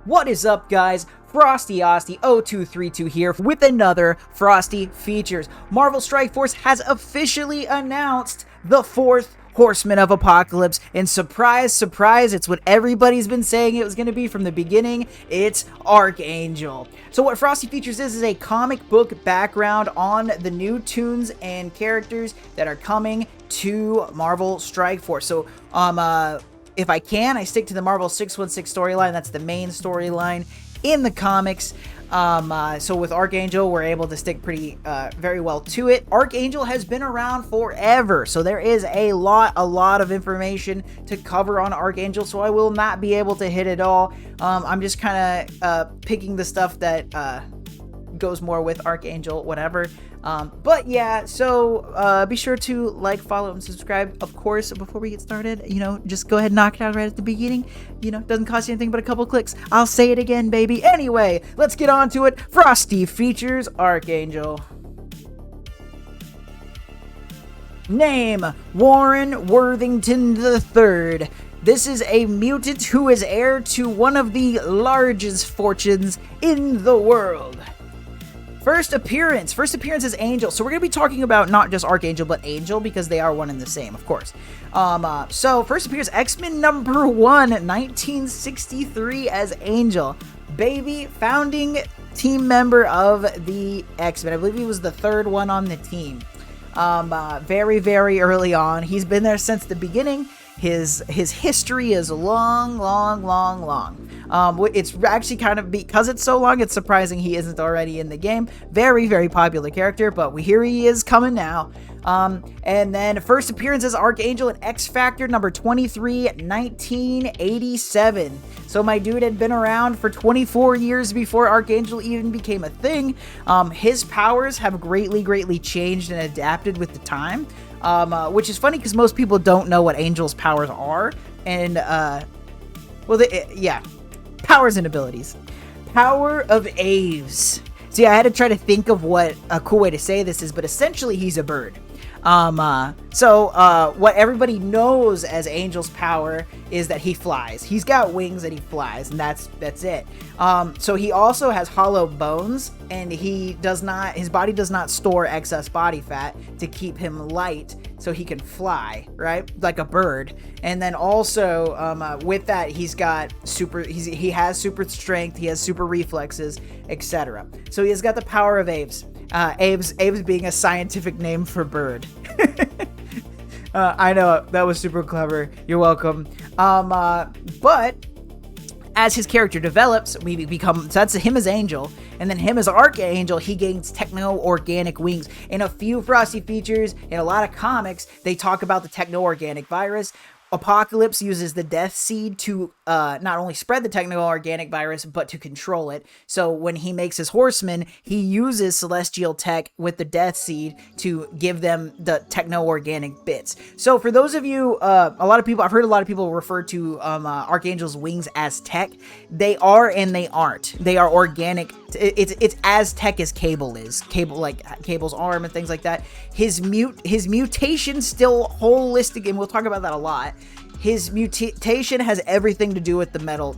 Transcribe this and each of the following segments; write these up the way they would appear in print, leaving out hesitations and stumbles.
What is up, guys? Frosty 0232 here with another Frosty Features. Marvel Strike Force has officially announced the fourth Horseman of Apocalypse, and surprise, surprise, it's what everybody's been saying it was going to be from the beginning. It's Archangel. So what Frosty Features is a comic book background on the new tunes and characters that are coming to Marvel Strike Force. So, if I can, I stick to the Marvel 616 storyline. That's the main storyline in the comics. So with Archangel, we're able to stick pretty very well to it. Archangel has been around forever, so there is a lot of information to cover on Archangel, so I will not be able to hit it all. I'm just kind of picking the stuff that goes more with Archangel, whatever. But yeah, so be sure to like, follow, and subscribe. Of course, before we get started, just go ahead and knock it out right at the beginning. Doesn't cost you anything but a couple clicks. I'll say it again, baby. Anyway, let's get on to it. Frosty Features Archangel. Name: Warren Worthington III. This is a mutant who is heir to one of the largest fortunes in the world. First appearance as Angel. So we're going to be talking about not just Archangel, but Angel, because they are one and the same, of course. So first appears X-Men number 1, 1963 as Angel. Baby, founding team member of the X-Men. I believe he was the third one on the team. Very, very early on. He's been there since the beginning. His history is long. It's actually kind of, because it's so long, it's surprising he isn't already in the game. Very, very popular character, but here he is coming now. And then first appearance as Archangel in X Factor number 23, 1987. So my dude had been around for 24 years before Archangel even became a thing. His powers have greatly changed and adapted with the time. Which is funny because most people don't know what Angel's powers are. And, powers and abilities. Power of Aves. See, I had to try to think of what a cool way to say this is, but essentially he's a bird. What everybody knows as Angel's power is that he flies. He's got wings and he flies, and that's it. So he also has hollow bones, and his body does not store excess body fat to keep him light so he can fly, right? Like a bird. And then also, with that, he has super strength, he has super reflexes, etc. So he has got the power of Aves. Aves being a scientific name for bird. I know, that was super clever. You're welcome. But as his character develops, so that's him as Angel, and then him as Archangel, he gains techno-organic wings. In a few Frosty Features, in a lot of comics, they talk about the techno-organic virus. Apocalypse uses the Death Seed to not only spread the techno-organic virus, but to control it. So when he makes his Horsemen, he uses Celestial Tech with the Death Seed to give them the techno-organic bits. So for those of you, I've heard a lot of people refer to Archangel's wings as tech. They are and they aren't. They are organic. It's as tech as Cable is. Like Cable's arm and things like that. His mutation still holistic, and we'll talk about that a lot. His mutation has everything to do with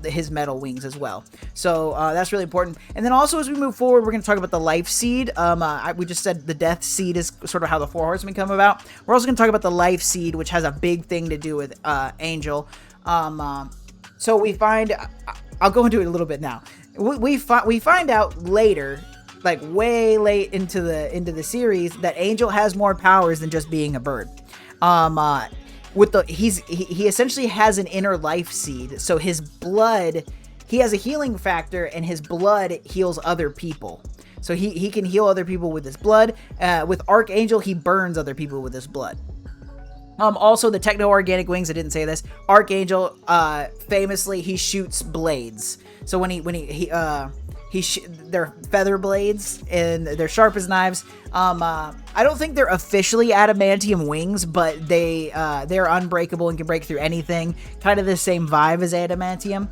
his metal wings as well. So that's really important. And then also as we move forward, we're going to talk about the Life Seed. We just said the Death Seed is sort of how the Four Horsemen come about. We're also going to talk about the Life Seed, which has a big thing to do with Angel. So we find, I'll go into it a little bit now. We find out later, like way late into the series, that Angel has more powers than just being a bird. He essentially has an inner life seed, so his blood, he has a healing factor, and his blood heals other people. So he can heal other people with his blood. With Archangel, he burns other people with his blood. Also the techno-organic wings, I didn't say this. Archangel, famously, he shoots blades. So they're feather blades, and they're sharp as knives. I don't think they're officially adamantium wings, but they're unbreakable and can break through anything. Kind of the same vibe as adamantium.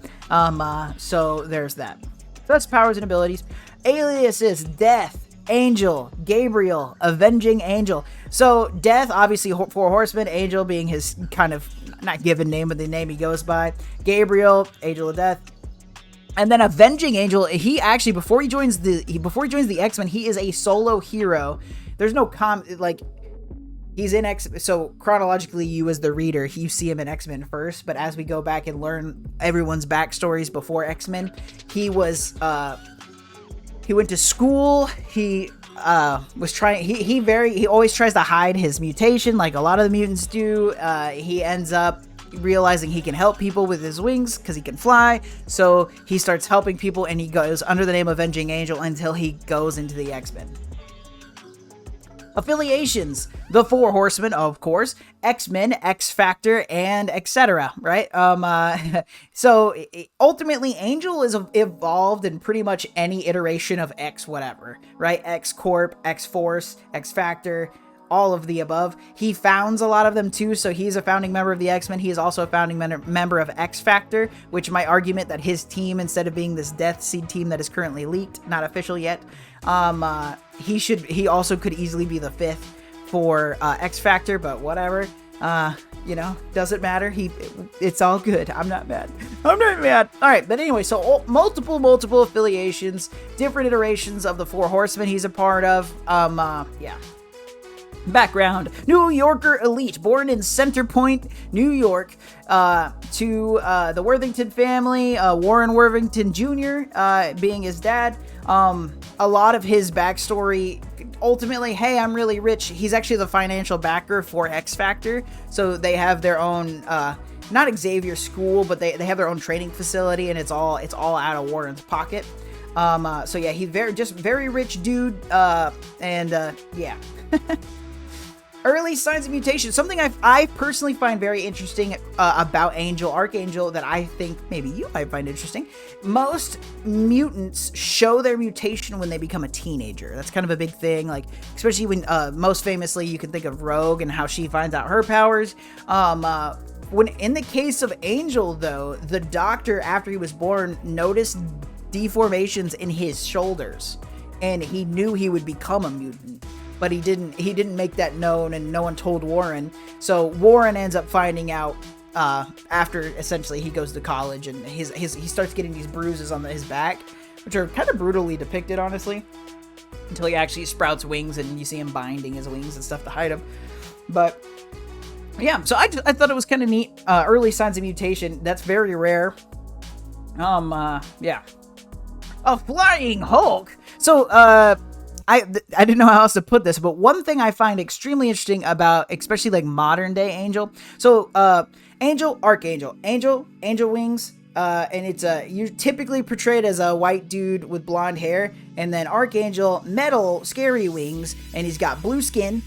So there's that. So that's powers and abilities. Aliases: Death, Angel, Gabriel, Avenging Angel. So Death, obviously Four Horsemen, Angel being his kind of not given name, but the name he goes by. Gabriel, Angel of Death. And then Avenging Angel, he actually before he joins the X-Men, he is a solo hero. There's no he's in X. So chronologically, you as the reader, you see him in X-Men first. But as we go back and learn everyone's backstories before X-Men, he went to school. He was trying. He always tries to hide his mutation, like a lot of the mutants do. He ends up realizing he can help people with his wings because he can fly, so he starts helping people, and he goes under the name Avenging Angel until he goes into the X-Men. Affiliations: the Four Horsemen, of course, X-Men, X-Factor, and etc. Right? So ultimately, Angel is evolved in pretty much any iteration of X whatever, right? X-Corp, X-Force, X-Factor, all of the above. He founds a lot of them too, so he's a founding member of the X-Men. He is also a founding member of X-Factor, which my argument that his team, instead of being this Death Seed team that is currently leaked, not official yet, he also could easily be the fifth for X-Factor, but whatever. Doesn't matter. It's all good. I'm not mad. All right, but anyway, so multiple affiliations, different iterations of the Four Horsemen he's a part of. Background: New Yorker elite, born in Center Point, New York, to the Worthington family, Warren Worthington Jr. Being his dad. A lot of his backstory, ultimately, hey, I'm really rich. He's actually the financial backer for X-Factor, so they have their own, not Xavier School, but they have their own training facility, and it's all out of Warren's pocket. So yeah, he's very rich dude, yeah. Early signs of mutation. Something I personally find very interesting about Archangel that I think maybe you might find interesting. Most mutants show their mutation when they become a teenager. That's kind of a big thing, like especially when most famously you can think of Rogue and how she finds out her powers. When in the case of Angel though, the doctor after he was born noticed deformations in his shoulders, and he knew he would become a mutant. But he didn't make that known, and no one told Warren. So Warren ends up finding out after essentially he goes to college, and he starts getting these bruises on his back, which are kind of brutally depicted, honestly, until he actually sprouts wings and you see him binding his wings and stuff to hide them. But yeah, so I thought it was kind of neat. Early signs of mutation. That's very rare. Yeah. A flying Hulk. So I didn't know how else to put this, but one thing I find extremely interesting about, especially like modern day Angel. So, Archangel, Angel wings, and it's you're typically portrayed as a white dude with blonde hair, and then Archangel, metal, scary wings, and he's got blue skin,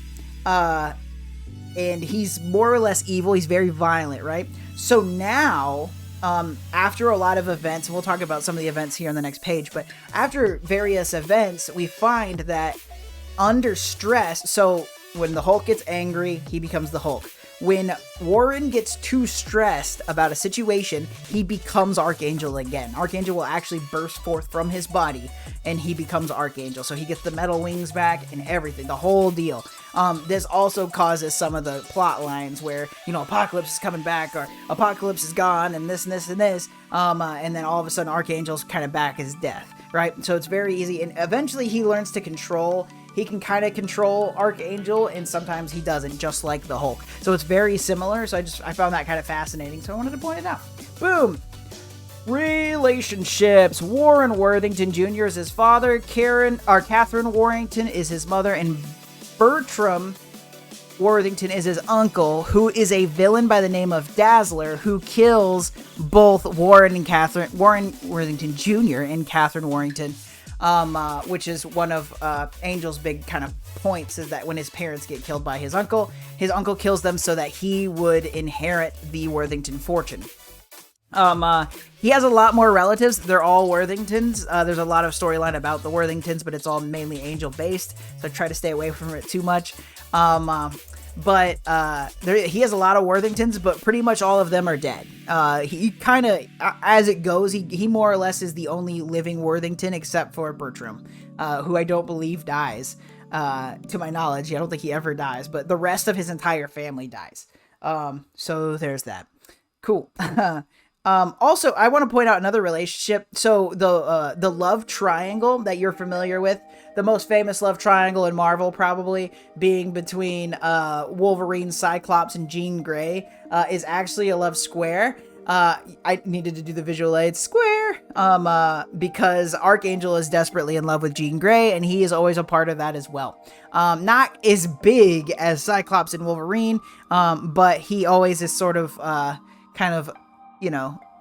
and he's more or less evil. He's very violent, right? So now, after a lot of events, and we'll talk about some of the events here on the next page, but after various events, we find that under stress, so when the Hulk gets angry, he becomes the Hulk. When Warren gets too stressed about a situation, he becomes Archangel again. Archangel will actually burst forth from his body, and he becomes Archangel. So he gets the metal wings back and everything, the whole deal. This also causes some of the plot lines where, Apocalypse is coming back, or Apocalypse is gone, and this and this and this. And then all of a sudden, Archangel's kind of back as Death, right? So it's very easy. And eventually he learns to control. He can kind of control Archangel, and sometimes he doesn't, just like the Hulk. So it's very similar. So I found that kind of fascinating. So I wanted to point it out. Boom. Relationships. Warren Worthington Jr. is his father. Catherine Warrington is his mother, and Bertram Worthington is his uncle, who is a villain by the name of Dazzler, who kills both Warren Worthington Jr. and Catherine Warrington, which is one of Angel's big kind of points, is that when his parents get killed by his uncle kills them so that he would inherit the Worthington fortune. He has a lot more relatives. They're all Worthingtons. There's a lot of storyline about the Worthingtons, but it's all mainly Angel based, so I try to stay away from it too much. But he has a lot of Worthingtons, but pretty much all of them are dead. He kind of, as it goes, he more or less is the only living Worthington except for Bertram, who I don't believe dies. To my knowledge, I don't think he ever dies, but the rest of his entire family dies. So there's that. Cool. Also, I want to point out another relationship. So the love triangle that you're familiar with, the most famous love triangle in Marvel, probably being between Wolverine, Cyclops, and Jean Grey, is actually a love square. I needed to do the visual aid square, because Archangel is desperately in love with Jean Grey, and he is always a part of that as well. Not as big as Cyclops and Wolverine, but he always is sort of, kind of,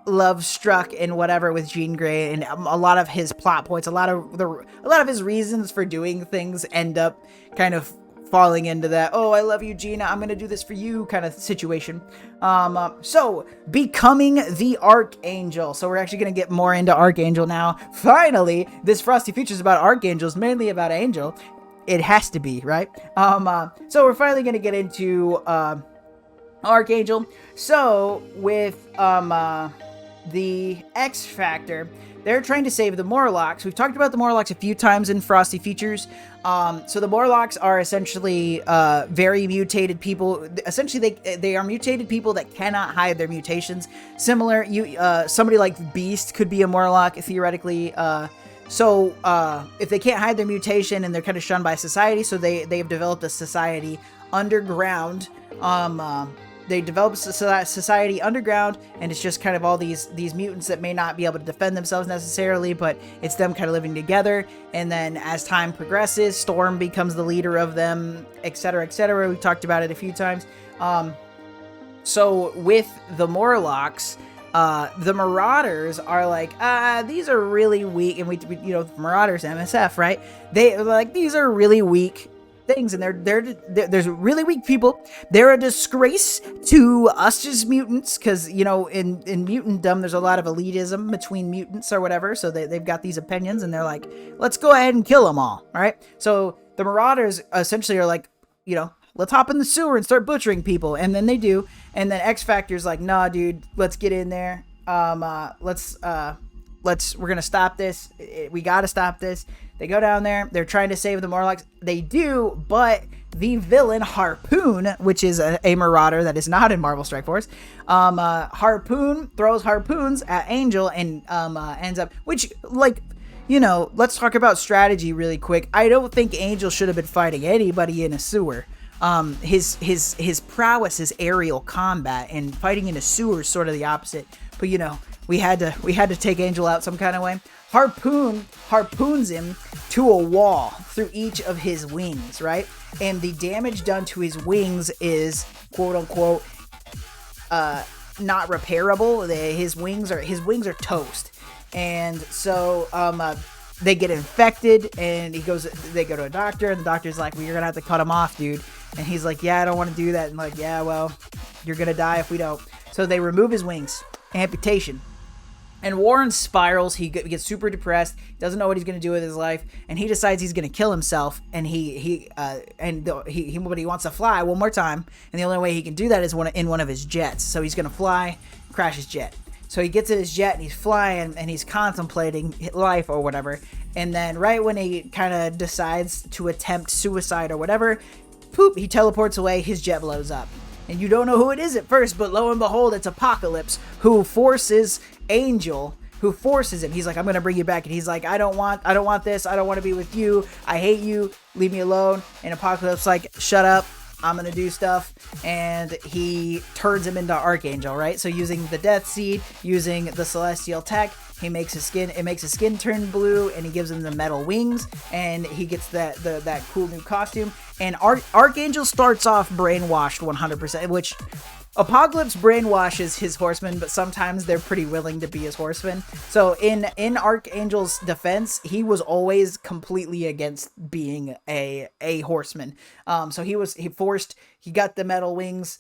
love struck and whatever with Jean Grey, and a lot of his plot points, a lot of his reasons for doing things end up kind of falling into that, oh, I love you, Gina, I'm gonna do this for you kind of situation. So becoming the Archangel. So we're actually gonna get more into Archangel now. Finally, this Frosty Features about Archangels, mainly about Angel. It has to be, right? So we're finally gonna get into Archangel. So with the X Factor, they're trying to save the Morlocks. We've talked about the Morlocks a few times in Frosty Features. So the Morlocks are essentially very mutated people. Essentially, they are mutated people that cannot hide their mutations. Similar, somebody like Beast could be a Morlock theoretically. So if they can't hide their mutation and they're kind of shunned by society, so they've developed a society underground. They develop society underground, and it's just kind of all these mutants that may not be able to defend themselves necessarily, but it's them kind of living together. And then as time progresses, Storm becomes the leader of them, etc., etc. We've talked about it a few times. So with the Morlocks, the Marauders are like, these are really weak, and we Marauders, MSF, right? They're like, these are really weak things, and there's really weak people. They're a disgrace to us as mutants, because in mutantdom there's a lot of elitism between mutants or whatever, so they've got these opinions, and they're like, let's go ahead and kill them all. Right? So the Marauders essentially are like, let's hop in the sewer and start butchering people, and then they do, and then X Factor's like, nah, dude, let's get in there. We're gonna stop this. We gotta stop this. They go down there. They're trying to save the Morlocks. They do, but the villain Harpoon, which is a Marauder that is not in Marvel Strike Force, Harpoon throws harpoons at Angel and ends up, which, let's talk about strategy really quick. I don't think Angel should have been fighting anybody in a sewer. His prowess is aerial combat, and fighting in a sewer is sort of the opposite. But we had to take Angel out some kind of way. Harpoons him to a wall through each of his wings, right? And the damage done to his wings is quote unquote not repairable. His wings are toast, and so they get infected, and they go to a doctor, and the doctor's like, well, you're gonna have to cut him off, dude. And he's like, yeah, I don't want to do that. And like, yeah, well, you're gonna die if we don't. So they remove his wings, amputation. And Warren spirals. He gets super depressed. Doesn't know what he's gonna do with his life, and he decides he's gonna kill himself. And he wants to fly one more time, and the only way he can do that is in one of his jets. So he's gonna fly, crash his jet. So he gets in his jet and he's flying and he's contemplating life or whatever. And then right when he kind of decides to attempt suicide or whatever, poop, he teleports away. His jet blows up. And you don't know who it is at first, but lo and behold, it's Apocalypse, who forces Angel, him. He's like, I'm gonna bring you back. And he's like, I don't want this. I don't want to be with you. I hate you. Leave me alone. And Apocalypse like, shut up. I'm gonna do stuff. And he turns him into Archangel, right? So using the Death Seed, using the Celestial Tech, it makes his skin turn blue, and he gives him the metal wings, and he gets that cool new costume. And Archangel starts off brainwashed 100%, which Apocalypse brainwashes his horsemen, but sometimes they're pretty willing to be his horsemen. So in Archangel's defense, he was always completely against being a horseman. So he got the metal wings.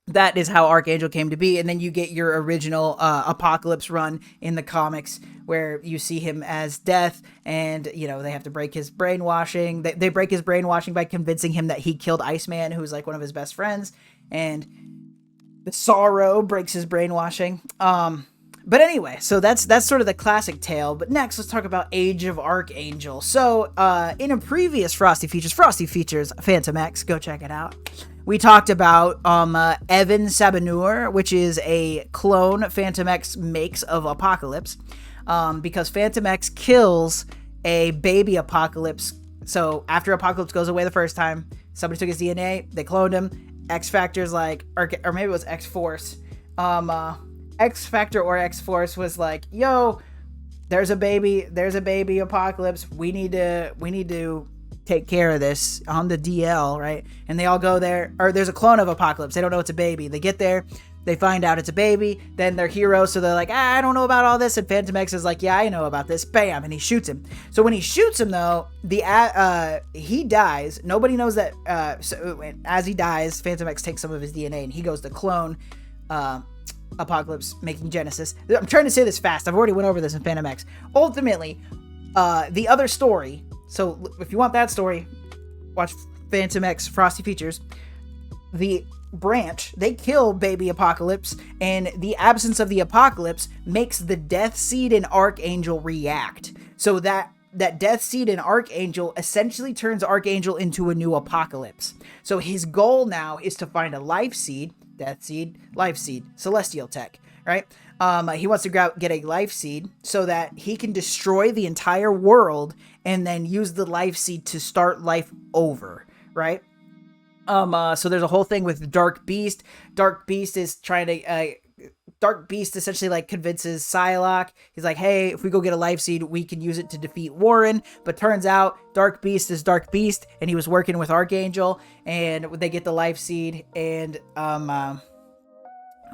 That is how Archangel came to be. And then you get your original Apocalypse run in the comics, where you see him as Death, and they have to break his brainwashing. They break his brainwashing by convincing him that he killed Iceman, who's like one of his best friends, and the Sorrow breaks his brainwashing. But anyway, so that's sort of the classic tale. But next, let's talk about Age of Archangel. So in a previous Frosty Features, Phantom X, go check it out. we talked about Evan Sabanur, which is a clone Phantom X makes of Apocalypse, because Phantom X kills a baby Apocalypse. So after Apocalypse goes away the first time, somebody took his DNA, they cloned him. X Factor's like, or maybe it was X Force. X Factor or X Force was like, yo, there's a baby Apocalypse. We need to take care of this on the DL, right? And they all go there, or there's a clone of Apocalypse. They don't know it's a baby. They get there, they find out it's a baby, then they're heroes, so they're like, I don't know about all this, and Phantom X is like, yeah, I know about this, bam, and he shoots him. So when he shoots him, though, he dies. Nobody knows that, so as he dies, Phantom X takes some of his DNA, and he goes to clone Apocalypse, making Genesis. I'm trying to say this fast. I've already went over this in Phantom X. Ultimately, the other story, so if you want that story, watch Phantom X Frosty Features. The branch, they kill baby Apocalypse, and the absence of the Apocalypse makes the Death Seed and Archangel react. So that Death Seed and Archangel essentially turns Archangel into a new Apocalypse. So his goal now is to find a Life Seed, Death Seed, Life Seed, Celestial Tech, right? He wants to get a Life Seed so that he can destroy the entire world and then use the Life Seed to start life over, right? So there's a whole thing with Dark Beast. Dark Beast is trying to, Dark Beast essentially like convinces Psylocke. He's like, hey, if we go get a Life Seed, we can use it to defeat Warren. But turns out Dark Beast is Dark Beast, and he was working with Archangel, and they get the Life Seed, and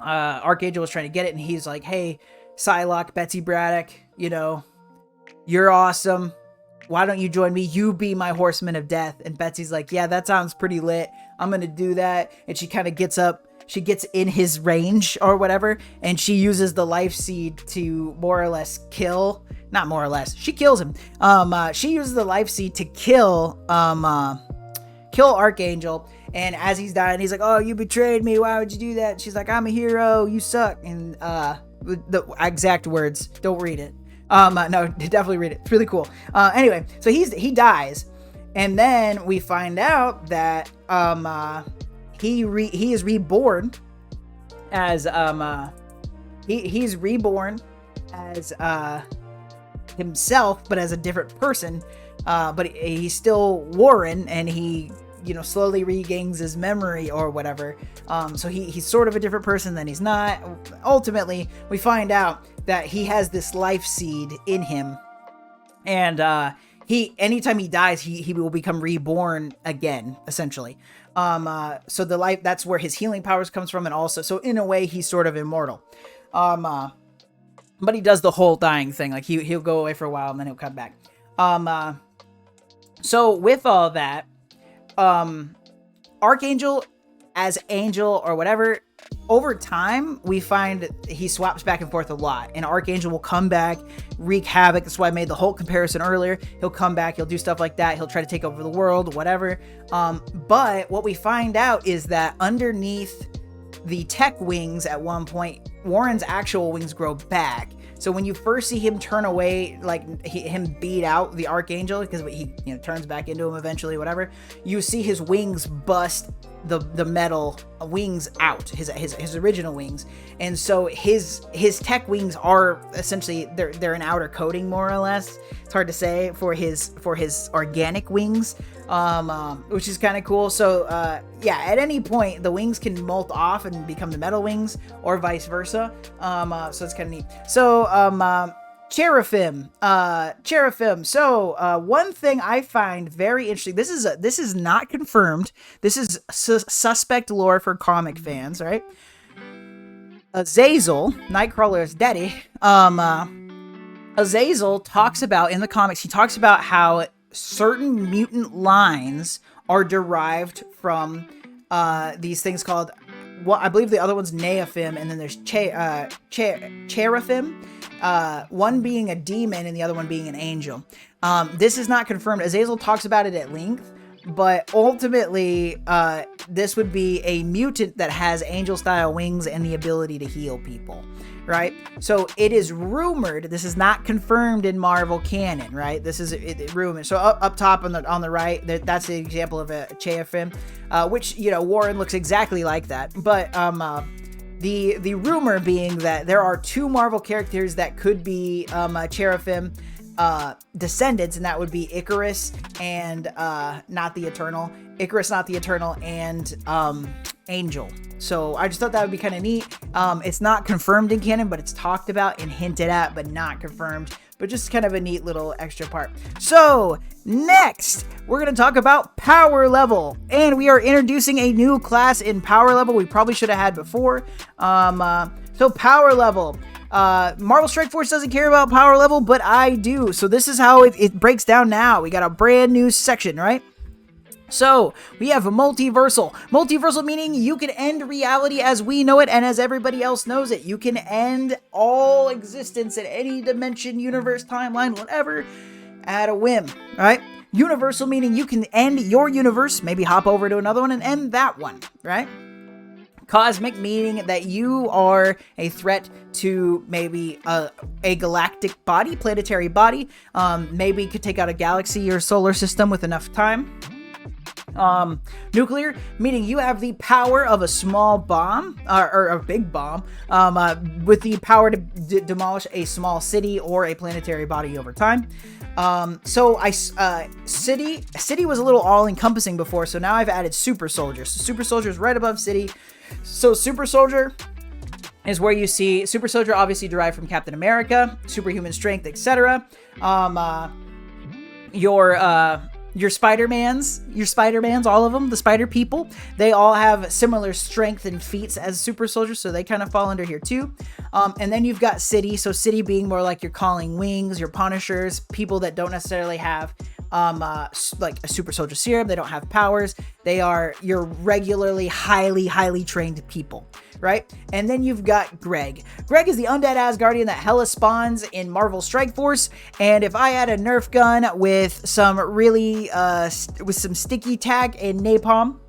Archangel was trying to get it, and he's like, hey, Psylocke, Betsy Braddock, you know, you're awesome. Why don't you join me? You be my Horseman of Death. And Betsy's like, yeah, that sounds pretty lit. I'm going to do that. And she kind of gets up. She gets in his range or whatever. And she uses the Life Seed to more or less kill. Not more or less. She kills him. She uses the Life Seed to kill Archangel. And as he's dying, he's like, oh, you betrayed me. Why would you do that? And she's like, I'm a hero. You suck. And the exact words. Don't read it. No, definitely read it. It's really cool. Anyway, so he dies, and then we find out that he is reborn as he's reborn as himself, but as a different person. But he's still Warren, and he slowly regains his memory or whatever. So he's sort of a different person than he's not. Ultimately, we find out that he has this Life Seed in him, and anytime he dies, he will become reborn again, essentially. So that's where his healing powers comes from, and also, so in a way, he's sort of immortal. But he does the whole dying thing. Like he'll go away for a while and then he'll come back. So with all that, Archangel as Angel or whatever, over time, we find he swaps back and forth a lot, and Archangel will come back, wreak havoc. That's why I made the Hulk comparison earlier. He'll come back, he'll do stuff like that, he'll try to take over the world, whatever. But what we find out is that underneath the tech wings at one point, Warren's actual wings grow back. So when you first see him turn away, like him beat out the Archangel, because he turns back into him eventually, whatever, you see his wings bust the metal wings out, his original wings. And so his tech wings are essentially, they're an outer coating, more or less. It's hard to say for his organic wings, which is kind of cool. So yeah, at any point the wings can molt off and become the metal wings, or vice versa. So it's kind of neat. So Cherubim. So one thing I find very interesting, this is not confirmed. This is suspect lore for comic fans, right? Azazel, Nightcrawler's daddy, Azazel talks about, in the comics, he talks about how certain mutant lines are derived from these things called, well, I believe the other one's Neophim, and then there's Cherubim, one being a demon and the other one being an angel. This is not confirmed. Azazel talks about it at length, but ultimately, this would be a mutant that has angel-style wings and the ability to heal people, right? So it is rumored, this is not confirmed in Marvel canon, right? This is rumored. So up top on the right, that's the example of a Cherafim, which, you know, Warren looks exactly like that. But the rumor being that there are 2 Marvel characters that could be Cherafim descendants, and that would be Icarus and not the Eternal, and Angel. So I just thought that would be kind of neat. It's not confirmed in canon, but it's talked about and hinted at, but not confirmed. But just kind of a neat little extra part. So next, we're going to talk about power level. And we are introducing a new class in power level we probably should have had before. So power level. Marvel Strike Force doesn't care about power level, but I do. So this is how it breaks down now. We got a brand new section, right? So, we have a multiversal. Multiversal meaning you can end reality as we know it and as everybody else knows it. You can end all existence at any dimension, universe, timeline, whatever, at a whim, right? Universal meaning you can end your universe, maybe hop over to another one and end that one, right? Cosmic meaning that you are a threat to maybe a galactic body, planetary body. Maybe could take out a galaxy or solar system with enough time. Nuclear, meaning you have the power of a small bomb, or a big bomb, with the power to demolish a small city or a planetary body over time. City was a little all-encompassing before, so now I've added super soldier. So super soldier is right above city. So super soldier is where you see super soldier obviously derived from Captain America, superhuman strength, etc. Your Spider-Mans, all of them, the Spider People, they all have similar strength and feats as super soldiers, so they kind of fall under here too. And then you've got City, so City being more like your Calling Wings, your Punishers, people that don't necessarily have like a super soldier serum, they don't have powers, they are your regularly highly trained people, right? And then you've got Greg. Greg is the undead Asgardian that Hela spawns in Marvel Strike Force, and if I had a Nerf gun with some really with some sticky tack and napalm,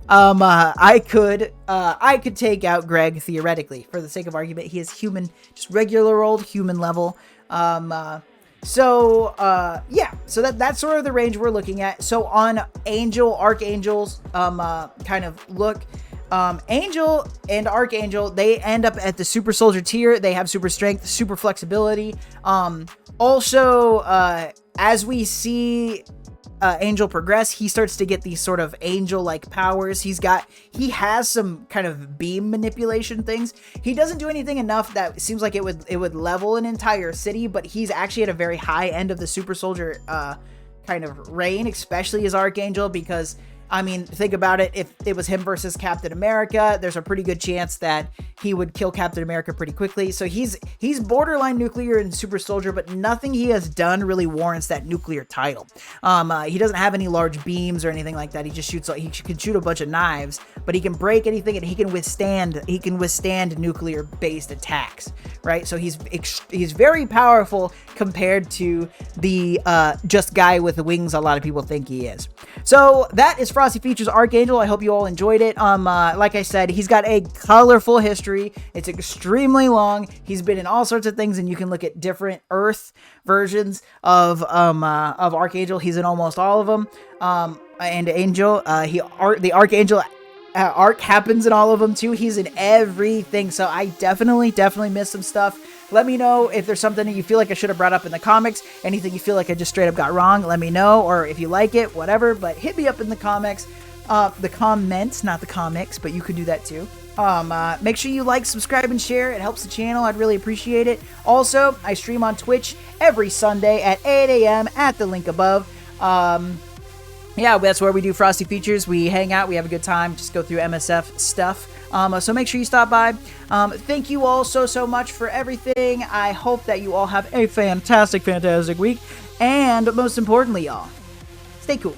I could take out Greg theoretically. For the sake of argument, he is human, just regular old human level. So that's sort of the range we're looking at. So on Archangels, kind of look, Angel and Archangel, they end up at the super soldier tier. They have super strength, super flexibility. Also, as we see Angel progress, he starts to get these sort of angel-like powers. He has some kind of beam manipulation things. He doesn't do anything enough that seems like it would level an entire city, but he's actually at a very high end of the super soldier kind of reign, especially as Archangel, because I mean, think about it. If it was him versus Captain America, there's a pretty good chance that he would kill Captain America pretty quickly. So he's borderline nuclear and super soldier, but nothing he has done really warrants that nuclear title. He doesn't have any large beams or anything like that. He just shoots. He can shoot a bunch of knives, but he can break anything and he can withstand nuclear based attacks. Right. So he's very powerful compared to the just guy with the wings a lot of people think he is. So that is Frosty Features Archangel. I hope you all enjoyed it. Like I said, he's got a colorful history. It's extremely long. He's been in all sorts of things, and you can look at different Earth versions of Archangel. He's in almost all of them. And Angel, the Archangel arc happens in all of them too. He's in everything. So I definitely missed some stuff. Let me know if there's something that you feel like I should have brought up in the comics. Anything you feel like I just straight up got wrong, let me know. Or if you like it, whatever. But hit me up in the comics. The comments, not the comics, but you could do that too. Make sure you like, subscribe, and share. It helps the channel. I'd really appreciate it. Also, I stream on Twitch every Sunday at 8 a.m. at the link above. Yeah, that's where we do Frosty Features. We hang out. We have a good time. Just go through MSF stuff. So make sure you stop by. Thank you all so much for everything. I hope that you all have a fantastic week. And most importantly, y'all, stay cool.